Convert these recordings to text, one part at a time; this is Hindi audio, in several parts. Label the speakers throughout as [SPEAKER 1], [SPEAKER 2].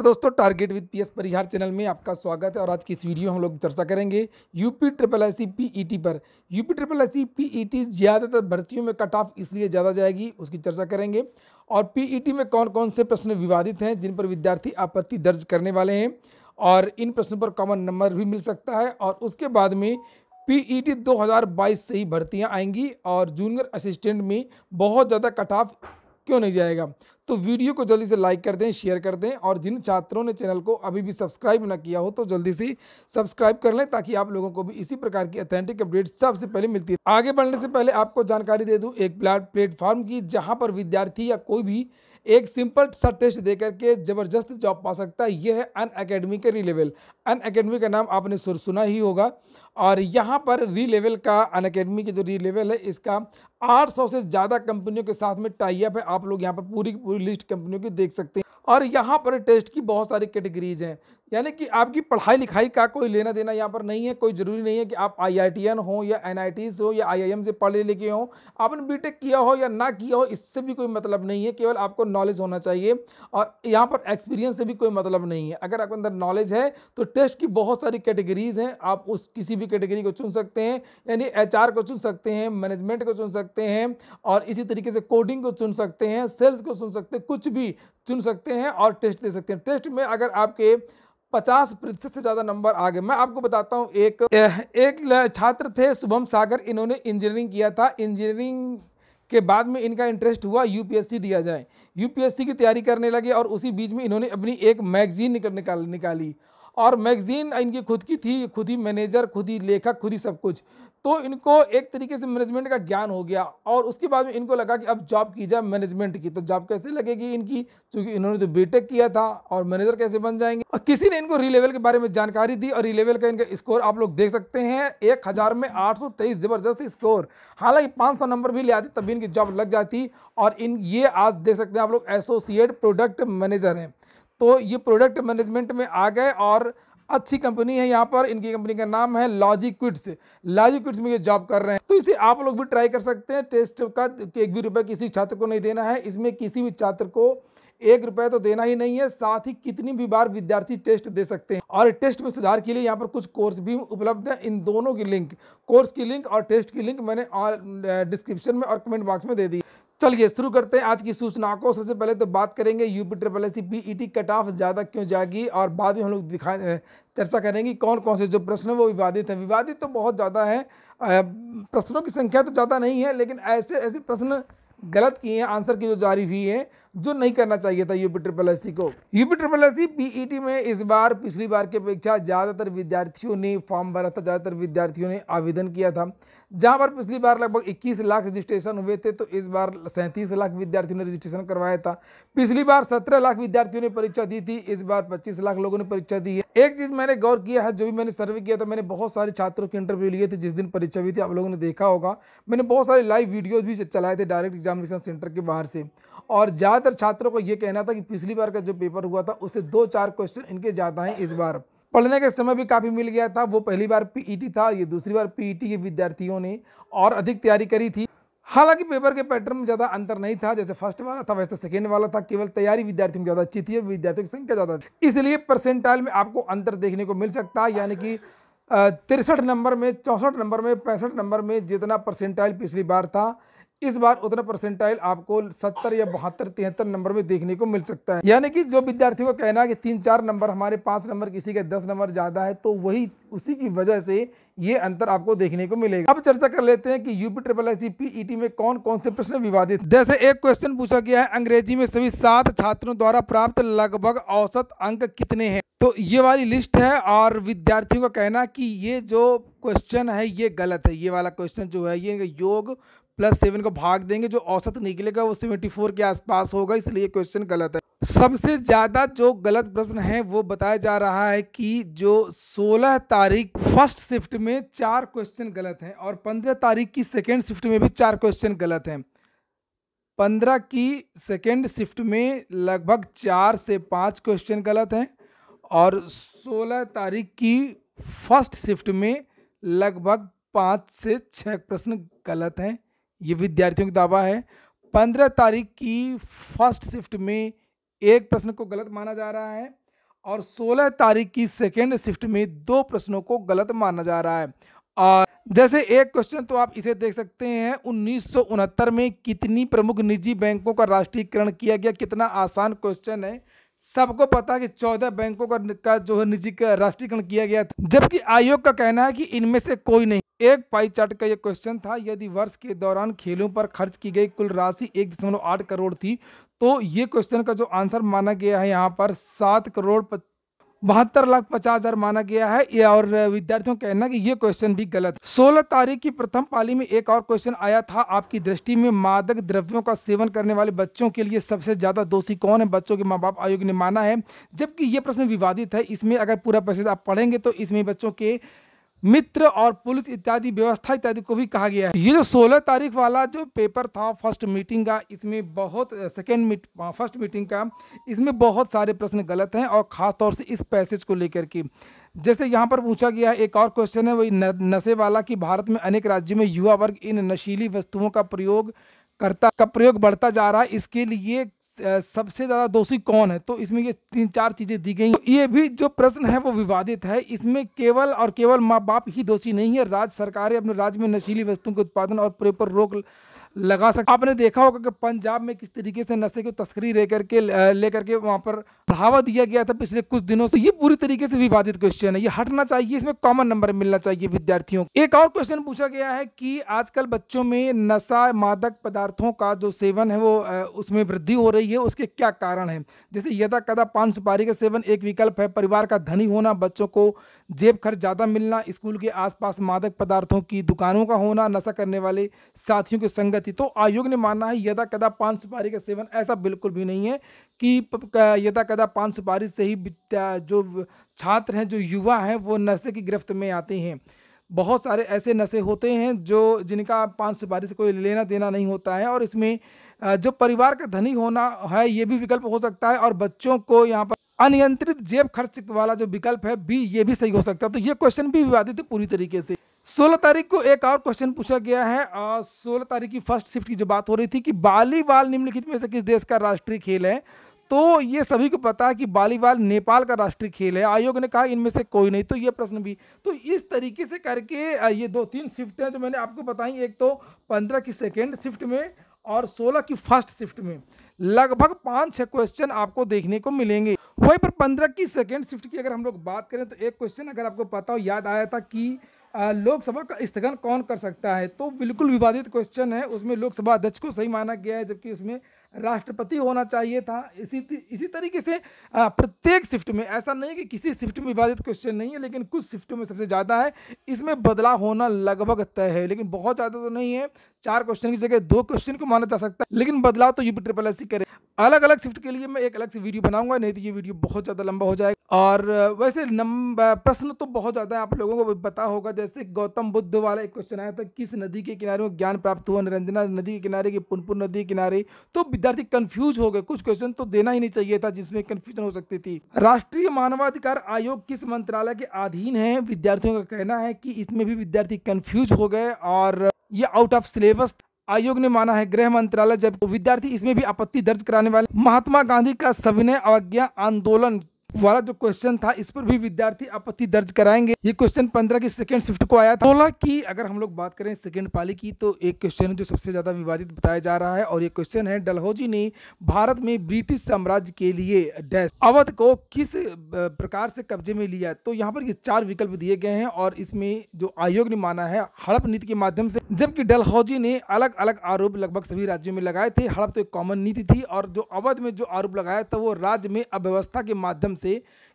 [SPEAKER 1] दोस्तों, target with PS Parihar channel में आपका स्वागत है। और आज की इस वीडियो में हम लोग चर्चा करेंगे यूपी ट्रिपल एससी पीईटी पर। यूपी ट्रिपल एससी पीईटी ज़्यादातर भर्तियों में कट ऑफ इसलिए ज़्यादा जाएगी, उसकी चर्चा करेंगे। और पीईटी में कौन कौन से प्रश्न विवादित हैं जिन पर विद्यार्थी आपत्ति दर्ज करने वाले हैं, और इन प्रश्नों पर कॉमन नंबर भी मिल सकता है। और उसके बाद में पीईटी 2022 से ही भर्तियाँ आएंगी और जूनियर असिस्टेंट में बहुत ज़्यादा कट ऑफ क्यों नहीं जाएगा। तो वीडियो को जल्दी से लाइक कर दें, शेयर कर दें, और जिन छात्रों ने चैनल को अभी भी सब्सक्राइब ना किया हो तो जल्दी से सब्सक्राइब कर लें, ताकि आप लोगों को भी इसी प्रकार की ऑथेंटिक अपडेट सबसे पहले मिलती है। आगे बढ़ने से पहले आपको जानकारी दे दूं एक प्लेटफॉर्म की, जहां पर विद्यार्थी या कोई भी एक सिंपल सा टेस्ट देकर के जबरदस्त जॉब पा सकता है। यह है अनअकैडमी के रीलेवल। अनअकैडमी का नाम आपने सुना ही होगा। और यहाँ पर रीलेवल का, अनअकैडमी के जो रीलेवल है, इसका 800 से ज़्यादा कंपनियों के साथ में टाई अप है। आप लोग यहाँ पर पूरी की पूरी लिस्ट कंपनियों की देख सकते हैं। और यहाँ पर टेस्ट की बहुत सारी कैटेगरीज हैं, यानी कि आपकी पढ़ाई लिखाई का कोई लेना देना यहाँ पर नहीं है। कोई ज़रूरी नहीं है कि आप IITian हो या NITs हो या IIM से पढ़े लिखे हो, आपने बीटेक किया हो या ना किया हो, इससे भी कोई मतलब नहीं है। केवल आपको नॉलेज होना चाहिए, और यहाँ पर एक्सपीरियंस से भी कोई मतलब नहीं है। अगर आपके अंदर नॉलेज है तो टेस्ट की बहुत सारी कैटेगरीज हैं, आप उस किसी भी कैटेगरी को चुन सकते हैं। यानी HR को चुन सकते हैं, मैनेजमेंट को चुन सकते हैं, और इसी तरीके से कोडिंग को चुन सकते हैं, सेल्स को चुन सकते हैं, कुछ भी चुन सकते हैं और टेस्ट दे सकते हैं। टेस्ट में अगर आपके 50% से ज़्यादा नंबर आ गए, मैं आपको बताता हूँ। एक छात्र थे शुभम सागर, इन्होंने इंजीनियरिंग किया था। इंजीनियरिंग के बाद में इनका इंटरेस्ट हुआ यूपीएससी दिया जाए, यूपीएससी की तैयारी करने लगे। और उसी बीच में इन्होंने अपनी एक मैगजीन निकाली, और मैगजीन इनकी खुद की थी, खुद ही मैनेजर, खुद ही लेखक, खुद ही सब कुछ। तो इनको एक तरीके से मैनेजमेंट का ज्ञान हो गया, और उसके बाद में इनको लगा कि अब जॉब की जाए मैनेजमेंट की। तो जॉब कैसे लगेगी इनकी, क्योंकि इन्होंने तो बीटेक किया था, और मैनेजर कैसे बन जाएंगे। और किसी ने इनको रीलेवल के बारे में जानकारी दी, और रीलेवल का इनका स्कोर आप लोग देख सकते हैं, 1000 में 823, जबरदस्त स्कोर। हालांकि 500 नंबर भी ले आती तभी इनकी जॉब लग जाती। और ये आज देख सकते हैं आप लोग, एसोसिएट प्रोडक्ट मैनेजर हैं। तो ये प्रोडक्ट मैनेजमेंट में आ गए, और अच्छी कंपनी है यहाँ पर। इनकी कंपनी का नाम है लॉजिक्विड्स। लॉजिक्विड्स में ये जॉब कर रहे हैं। तो इसे आप लोग भी ट्राई कर सकते हैं। टेस्ट का 1 भी रुपये किसी छात्र को नहीं देना है। इसमें किसी भी छात्र को 1 रुपये तो देना ही नहीं है। साथ ही कितनी भी बार विद्यार्थी टेस्ट दे सकते हैं। और टेस्ट में सुधार के लिए यहाँ पर कुछ कोर्स भी उपलब्ध है। इन दोनों की लिंक, कोर्स की लिंक और टेस्ट की लिंक, मैंने डिस्क्रिप्शन में और कमेंट बॉक्स में दे दी। चलिए शुरू करते हैं आज की सूचना को। सबसे पहले तो बात करेंगे UP triple SC PET cut off ज़्यादा क्यों जाएगी, और बाद में हम लोग चर्चा करेंगे कौन कौन से जो प्रश्न वो विवादित हैं। विवादित तो बहुत ज़्यादा है, प्रश्नों की संख्या तो ज़्यादा नहीं है, लेकिन ऐसे ऐसे प्रश्न गलत किए हैं, आंसर की जो जारी हुई है, जो नहीं करना चाहिए था यूपी ट्रिपल एससी को। यूपी ट्रिपल एससी पीईटी में इस बार पिछली बार की अपेक्षा ज़्यादातर विद्यार्थियों ने फॉर्म भरा था, ज़्यादातर विद्यार्थियों ने आवेदन किया था। जहां पर पिछली बार लगभग 21 लाख रजिस्ट्रेशन हुए थे, तो इस बार 37 लाख विद्यार्थियों ने रजिस्ट्रेशन करवाया था। पिछली बार 17 लाख विद्यार्थियों ने परीक्षा दी थी, इस बार 25 लाख लोगों ने परीक्षा दी है। एक चीज़ मैंने गौर किया है, जो भी मैंने सर्वे किया था, मैंने बहुत सारे छात्रों के इंटरव्यू लिए थे जिस दिन परीक्षा हुई थी, आप लोगों ने देखा होगा। मैंने बहुत सारे लाइव वीडियोज़ भी चलाए थे डायरेक्ट एग्जामिनेशन सेंटर के बाहर से। और ज़्यादातर छात्रों को ये कहना था कि पिछली बार का जो पेपर हुआ था उससे 2-4 क्वेश्चन इनके ज़्यादा हैं इस बार। पढ़ने के समय भी काफ़ी मिल गया था। वो पहली बार पीईटी था, ये दूसरी बार पीईटी के विद्यार्थियों ने और अधिक तैयारी करी थी। हालांकि पेपर के पैटर्न में ज़्यादा अंतर नहीं था, जैसे फर्स्ट वाला था वैसे सेकेंड वाला था। केवल तैयारी विद्यार्थियों में ज़्यादा अच्छी थी, विद्यार्थियों की संख्या ज़्यादा थी, इसलिए परसेंटाइल में आपको अंतर देखने को मिल सकता है। यानी कि 63 नंबर में, 64 नंबर में, 65 नंबर में जितना परसेंटाइल पिछली बार था, इस बार उतना परसेंटाइल आपको 70 या 72, 73 नंबर में देखने को मिल सकता है। यानी कि जो विद्यार्थियों को कहना है कि 3-4 नंबर हमारे, 5 नंबर किसी के 10 नंबर ज़्यादा है, तो वही उसी की वजह से ये अंतर आपको देखने को मिलेगा। अब चर्चा कर लेते हैं कि यूपी ट्रिपल एससी पीईटी में कौन कौन से प्रश्न विवादित। जैसे एक क्वेश्चन पूछा गया है, अंग्रेजी में सभी 7 छात्रों द्वारा प्राप्त लगभग औसत अंक कितने हैं। तो ये वाली लिस्ट है, और विद्यार्थियों का कहना कि ये जो क्वेश्चन है ये गलत है। ये वाला क्वेश्चन जो है, ये योग +7 को भाग देंगे, जो औसत निकलेगा वो 74 के आसपास होगा, इसलिए क्वेश्चन गलत है। सबसे ज़्यादा जो गलत प्रश्न है वो बताया जा रहा है कि जो 16 तारीख फर्स्ट शिफ्ट में 4 क्वेश्चन गलत हैं, और 15 तारीख की सेकेंड शिफ्ट में भी 4 क्वेश्चन गलत हैं। 15 की सेकेंड शिफ्ट में लगभग 4 से 5 क्वेश्चन गलत हैं, और 16 तारीख की फर्स्ट शिफ्ट में लगभग 5 से 6 प्रश्न गलत हैं। ये विद्यार्थियों का दावा है। 15 तारीख की फर्स्ट शिफ्ट में 1 प्रश्न को गलत माना जा रहा है, और 16 तारीख की सेकेंड शिफ्ट में 2 प्रश्नों को गलत माना जा रहा है। और जैसे एक क्वेश्चन तो आप इसे देख सकते हैं, 1969 में कितनी प्रमुख निजी बैंकों का राष्ट्रीयकरण किया गया। कितना आसान क्वेश्चन है, सबको पता है कि 14 बैंकों का जो है निजी का राष्ट्रीयकरण किया गया था, जबकि आयोग का कहना है कि इनमें से कोई नहीं। एक पाई चार्ट का ये क्वेश्चन था, यदि वर्ष के दौरान खेलों पर खर्च की गई कुल राशि 1.8 करोड़ थी, तो ये क्वेश्चन का जो आंसर माना गया है यहाँ पर 7,72,50,000 माना गया है। ये और विद्यार्थियों का कहना है कि ये क्वेश्चन भी गलत है। 16 तारीख की प्रथम पाली में एक और क्वेश्चन आया था, आपकी दृष्टि में मादक द्रव्यों का सेवन करने वाले बच्चों के लिए सबसे ज्यादा दोषी कौन है। बच्चों के माँ बाप आयोग ने माना है, जबकि ये प्रश्न विवादित है। इसमें अगर पूरा पैसेज आप पढ़ेंगे तो इसमें बच्चों के मित्र और पुलिस इत्यादि व्यवस्था इत्यादि को भी कहा गया है। ये जो 16 तारीख वाला जो पेपर था फर्स्ट मीटिंग का, इसमें बहुत फर्स्ट मीटिंग का, इसमें बहुत सारे प्रश्न गलत हैं और ख़ास तौर से इस पैसेज को लेकर के। जैसे यहाँ पर पूछा गया एक और क्वेश्चन है वही नशे वाला, कि भारत में अनेक राज्यों में युवा वर्ग इन नशीली वस्तुओं का प्रयोग बढ़ता जा रहा है, इसके लिए सबसे ज्यादा दोषी कौन है। तो इसमें ये 3-4 चीजें दी गई। तो ये भी जो प्रश्न है वो विवादित है। इसमें केवल और केवल माँ बाप ही दोषी नहीं है, राज्य सरकारें अपने राज्य में नशीली वस्तुओं के उत्पादन और प्रयोग पर रोक लगा सकते। आपने देखा होगा कि पंजाब में किस तरीके से नशे की तस्करी लेकर के वहां पर बढ़ावा दिया गया था पिछले कुछ दिनों से। ये पूरी तरीके से विवादित क्वेश्चन है, ये हटना चाहिए, इसमें कॉमन नंबर मिलना चाहिए विद्यार्थियों को। एक और क्वेश्चन पूछा गया है कि आजकल बच्चों में नशा मादक पदार्थों का जो सेवन है वो उसमें वृद्धि हो रही है, उसके क्या कारण है। जैसे यदा कदा पान सुपारी का सेवन एक विकल्प है, परिवार का धनी होना, बच्चों को जेब खर्च ज्यादा मिलना, स्कूल के आसपास मादक पदार्थों की दुकानों का होना, नशा करने वाले साथियों की संगति। तो आयोग ने माना है यदा कदा पान सुपारी का सेवन, ऐसा बिल्कुल भी नहीं है कि यदा कदा पान सुपारी से ही जो छात्र हैं, जो युवा हैं, वो नशे की गिरफ्त में आते हैं। बहुत सारे ऐसे नशे होते हैं जिनका पान सुपारी से कोई लेना देना नहीं होता है, और इसमें जो परिवार का धनी होना है ये भी विकल्प हो सकता है, और बच्चों को यहाँ पर अनियंत्रित जेब खर्च वाला जो विकल्प है भी, ये भी सही हो सकता है। तो ये क्वेश्चन भी विवादित है पूरी तरीके से। 16 तारीख को एक और क्वेश्चन पूछा गया है, 16 तारीख की फर्स्ट शिफ्ट की जो बात हो रही थी कि वॉलीबॉल निम्नलिखित में से किस देश का राष्ट्रीय खेल है। तो ये सभी को पता है कि वॉलीबॉल नेपाल का राष्ट्रीय खेल है। आयोग ने कहा इनमें से कोई नहीं, तो ये प्रश्न भी। तो इस तरीके से करके ये 2-3 शिफ्ट हैं जो मैंने आपको बताई, एक तो 15 की सेकेंड शिफ्ट में और 16 की फर्स्ट शिफ्ट में लगभग 5-6 क्वेश्चन आपको देखने को मिलेंगे। वहीं पर 15 की सेकेंड शिफ्ट की अगर हम लोग बात करें तो एक क्वेश्चन अगर आपको पता हो, याद आया था कि लोकसभा का स्थगन कौन कर सकता है। तो बिल्कुल विवादित क्वेश्चन है, उसमें लोकसभा अध्यक्ष को सही माना गया है, जबकि उसमें राष्ट्रपति होना चाहिए था। इसी तरीके से प्रत्येक शिफ्ट में, ऐसा नहीं कि किसी शिफ्ट में विवादित क्वेश्चन नहीं है, लेकिन कुछ शिफ्टों में सबसे ज़्यादा है। इसमें बदलाव होना लगभग तय है, लेकिन बहुत ज़्यादा तो नहीं है। 4 क्वेश्चन की जगह 2 क्वेश्चन को माना जा सकता है, लेकिन बदलाव तो UPSSC करे। अलग अलग शिफ्ट के लिए मैं एक अलग से वीडियो बनाऊंगा, नहीं तो ये वीडियो बहुत ज़्यादा लंबा हो जाएगा। और वैसे प्रश्न तो बहुत ज़्यादा है, आप लोगों को भी पता होगा। जैसे गौतम बुद्ध वाला एक क्वेश्चन आया था, किस नदी के किनारे ज्ञान प्राप्त हुआ, निरंजना नदी के किनारे की पुनपुन नदी के किनारे। तो विद्यार्थी कंफ्यूज हो गए, कुछ क्वेश्चन तो देना ही नहीं चाहिए था जिसमें कंफ्यूजन हो सकती थी। राष्ट्रीय मानवाधिकार आयोग किस मंत्रालय के अधीन है। विद्यार्थियों का कहना है कि इसमें भी विद्यार्थी कंफ्यूज हो गए और ये आउट ऑफ सिलेबस। आयोग ने माना है गृह मंत्रालय, जब विद्यार्थी इसमें भी आपत्ति दर्ज कराने वाले। महात्मा गांधी का सविनय अवज्ञा आंदोलन वाला जो क्वेश्चन था, इस पर भी विद्यार्थी आपत्ति दर्ज कराएंगे। ये क्वेश्चन 15 की सेकेंड शिफ्ट को आया था। 16 की अगर हम लोग बात करें सेकेंड पाली की, तो एक क्वेश्चन है जो सबसे ज्यादा विवादित बताया जा रहा है, और ये क्वेश्चन है डलहौजी ने भारत में ब्रिटिश साम्राज्य के लिए डैश अवध को किस प्रकार से कब्जे में लिया। तो यहाँ पर ये 4 विकल्प दिए गए हैं, और इसमें जो आयोग ने माना है हड़प नीति के माध्यम से, जबकि डलहौजी ने अलग अलग आरोप लगभग सभी राज्यों में लगाए थे। हड़प तो एक कॉमन नीति थी, और जो अवध में जो आरोप लगाया था वो राज्य में अव्यवस्था के माध्यम से,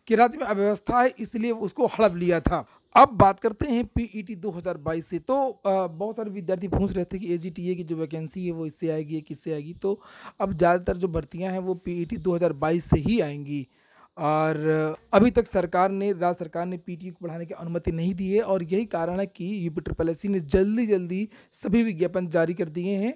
[SPEAKER 1] कि राज्य में अव्यवस्था है इसलिए उसको हड़प लिया था। अब बात करते हैं PET 2022 से। तो बहुत सारे विद्यार्थी पूछ रहे थे कि AGTA की जो वैकेंसी है वो इससे आएगी या किससे आएगी। तो अब ज़्यादातर जो भर्तियां हैं वो PET 2022 से ही आएंगी, और अभी तक राज्य सरकार ने PET को बढ़ाने की अनुमति नहीं दी है, और यही कारण है कि UPSSC ने जल्दी जल्दी सभी विज्ञापन जारी कर दिए हैं।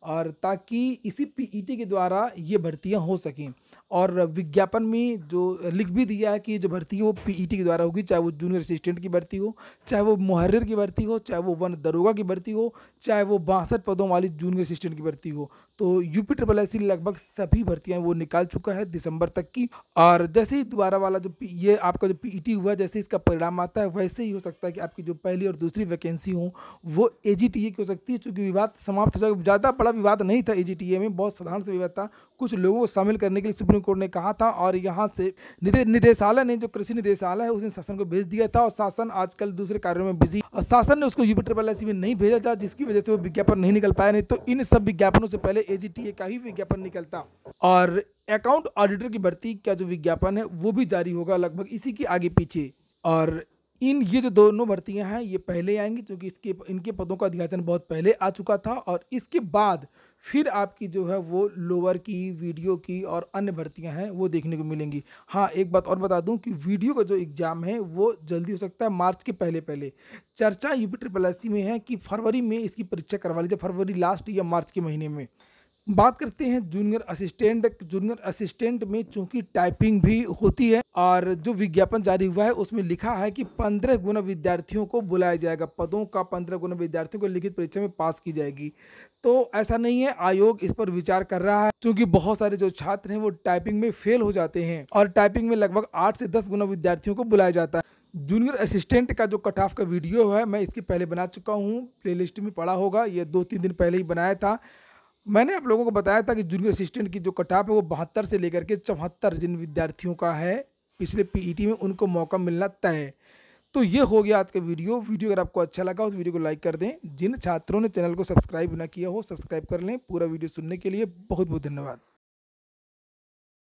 [SPEAKER 1] और ताकि इसी पीईटी के द्वारा ये भर्तियां हो सकें। और विज्ञापन में जो लिख भी दिया है कि ये जो भर्ती है वो पीईटी के द्वारा होगी, चाहे वो जूनियर असिस्टेंट की भर्ती हो, चाहे वो मुहर्रिर की भर्ती हो, चाहे वो वन दरोगा की भर्ती हो, चाहे वो 62 पदों वाली जूनियर असिस्टेंट की भर्ती हो। तो यूपी ट्रिपल एस लगभग सभी भर्तियां वो निकाल चुका है दिसंबर तक की। और जैसे ही दोबारा वाला ये आपका जो पीईटी हुआ, जैसे इसका परिणाम आता है वैसे ही हो सकता है कि आपकी जो पहली और दूसरी वैकेंसी हो वो एजीटीए की हो सकती है, क्योंकि विवाद समाप्त हो जाएगा। ज़्यादा बड़ा विवाद नहीं था एजीटीए में, बहुत साधारण सा विवाद था। कुछ लोगों को शामिल करने के लिए सुप्रीम कोर्ट ने कहा था और यहाँ से निदेशालय ने, जो कृषि निदेशालय है, उसने शासन को भेज दिया था और शासन आजकल दूसरे कार्यों में बिजी, और शासन ने उसको यूपी ट्रिपल एस में नहीं भेजा था, जिसकी वजह से वो विज्ञापन नहीं निकल पाया। नहीं तो इन सब विज्ञापनों से पहले एजीटीए का ही विज्ञापन निकलता। और अकाउंट ऑडिटर की भर्ती का जो विज्ञापन है वो भी जारी होगा लगभग इसी के आगे पीछे। और ये जो दोनों भर्तियां हैं ये पहले आएंगी, क्योंकि इनके पदों का अधियाचन बहुत पहले आ चुका था। और इसके बाद फिर आपकी जो है वो लोअर की, वीडियो की और अन्य भर्तियां हैं वो देखने को मिलेंगी। हाँ, एक बात और बता दूं कि वीडियो का जो एग्ज़ाम है वो जल्दी हो सकता है, मार्च के पहले पहले। चर्चा यूपी ट्रिपल एस में है कि फरवरी में इसकी परीक्षा करवा लीजिए, फरवरी लास्ट या मार्च के महीने में। बात करते हैं जूनियर असिस्टेंट में चूंकि टाइपिंग भी होती है और जो विज्ञापन जारी हुआ है उसमें लिखा है कि 15 गुना विद्यार्थियों को बुलाया जाएगा, पदों का 15 गुना विद्यार्थियों को लिखित परीक्षा में पास की जाएगी। तो ऐसा नहीं है, आयोग इस पर विचार कर रहा है, क्योंकि बहुत सारे जो छात्र हैं वो टाइपिंग में फेल हो जाते हैं और टाइपिंग में लगभग 8 से 10 गुना विद्यार्थियों को बुलाया जाता है। जूनियर असिस्टेंट का जो कट ऑफ का वीडियो है मैं इसके पहले बना चुका हूँ, प्लेलिस्ट में पड़ा होगा, ये 2-3 दिन पहले ही बनाया था। मैंने आप लोगों को बताया था कि जूनियर असिस्टेंट की जो कटऑफ है वो 72 से लेकर के 74 जिन विद्यार्थियों का है पिछले पीईटी में, उनको मौका मिलना तय है। तो ये हो गया आज का वीडियो। अगर आपको अच्छा लगा तो वीडियो को लाइक कर दें। जिन छात्रों ने चैनल को सब्सक्राइब ना किया हो सब्सक्राइब कर लें। पूरा वीडियो सुनने के लिए बहुत बहुत धन्यवाद।